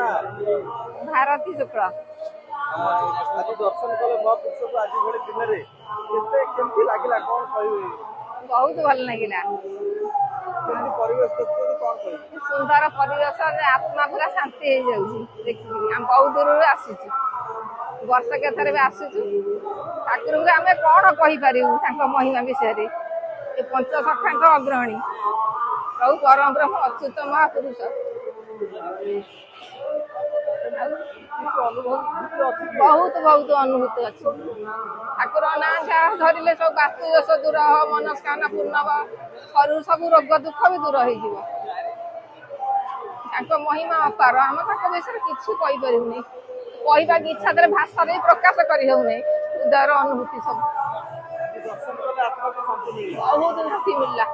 ना भारती शुक्ल आज दर्शन कले महापुरुष को आज भले दिन रे केमती लागला कोन कहबे बहुत भल लगिला केमती परिवेश देखते कोन कहबे सुंदर परिवेश आत्मा पूरा शांति हो जाउची देखि हम बहुत दूर आसीଛୁ वर्ष के थरे भी आसीଛୁ ठाकुर को हमें कोन कहि परिउ तांको महिमा विषय रे ए पंच सखांक अग्रहणी बहु परम ब्रह्म अच्युत महापुरुष बहुत बहुत अनुभूति अच्छी ठाकुर ना जहाँ धरले सब बास्तु दोष दूर हो मनस्कामना पूर्ण हो शरीर सब रोग दुख भी दूर हो महिमा अपार आम विषय किसी कहीपरूनी कहवा इच्छा तेरे भाषा प्रकाश करनी हृदय अनुभूति सब बहुत शांति मिलला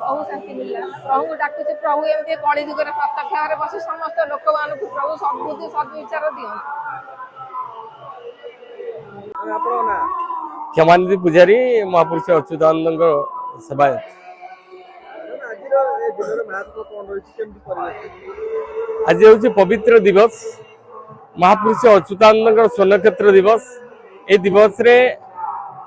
बहुत शांति मिलला प्रभु डाकुचे प्रभु एमती कली जुगर प्रत्यक्ष भाव बस समस्त लोक मान प्रभु सबुद्धि सद्विचार दियंतु क्षमानिधि पूजारी महापुरुष अच्युतानंद सेवा आज हूँ पवित्र दिवस महापुरुष अच्युतानंद स्वर्णक्षेत्र दिवस ए दिवस रे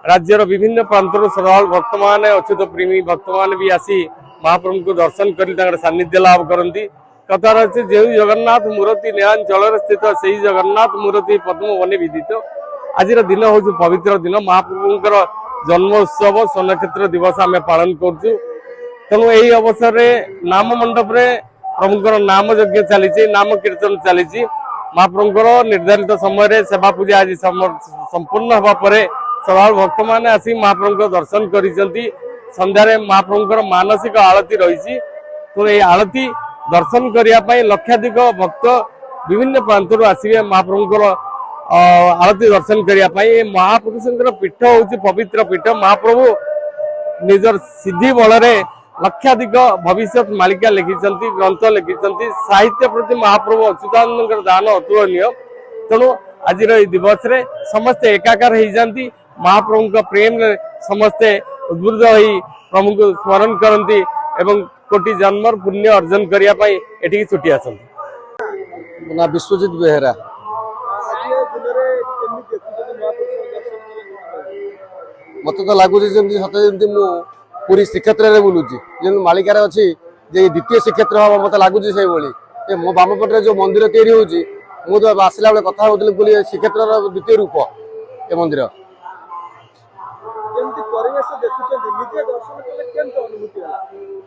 राज्यर विभिन्न प्रांतर श्रद्धालु भक्त मान अच्युत प्रेमी भक्त मान भी आसी महाप्रभु को दर्शन कर सानिध्य लाभ करती कथार अच्छे जो जगन्नाथ मूर्ति नीलांचल स्थित से जगन्नाथ मूर्ति पद्म बने विदित आज दिन हूँ पवित्र दिन महाप्रभुंर जन्मोत्सव स्वर्णक्षेत्र दिवस आम पालन करूँ तेणु यही अवसर में नाम मंडप प्रभुंर नाम यज्ञ चली नाम कीर्तन चली महाप्रभुंर निर्धारित समय सेवा पूजा आज संपूर्ण होगा श्रद्धालु भक्त मैंने आसी महाप्रभु दर्शन कर संध्यारे महाप्रभुंर मानसिक आलती रही तो ये आलती दर्शन करने लक्षाधिक भक्त विभिन्न प्रांतर आसवे महाप्रभुंर आलती दर्शन करने महापुरुषंर पीठ हूँ पवित्र पीठ महाप्रभु निजर सिद्धि बल लक्षाधिक भविष्य मालिका लिखिं ग्रंथ लिखिं साहित्य प्रति महाप्रभु अच्युतानंद दान अतुलनीय तेणु आज दिवस रे समस्ते एकाकार हो जाती महाप्रभु प्रेम समस्ते उद्बुद्ध हो प्रभु को स्मरण करती एवं कोटि जन्म पुण्य अर्जन करने छुट्टी आसती ना विश्वजित बेहेरा मत तो लगुच सत्य मु पूरी श्रीक्षेत्र में बुलूची जो मालिकार अच्छी द्वितीय श्रीक्षेत्र हम मत लगुच से मो बाम पटे जो मंदिर तैयारी होची मुझे आसला बेले कथा बोली श्रीक्षेत्र द्वितीय रूप ए मंदिर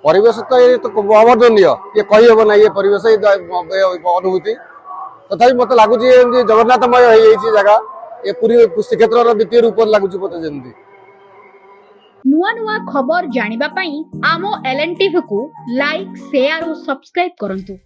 परिवेश तो ये तो अवर्णनीय ये कही हम ना ये परिवेश अनुभूति तथा मत लगुच जगन्नाथमय हो जगह ये पूरी श्रीक्षेत्र द्वितीय रूप लगुच मत जमी नुआ नुआ खबर जानिबा पई आमो एलएन टीवी को लाइक शेयर और सब्सक्राइब करंतु।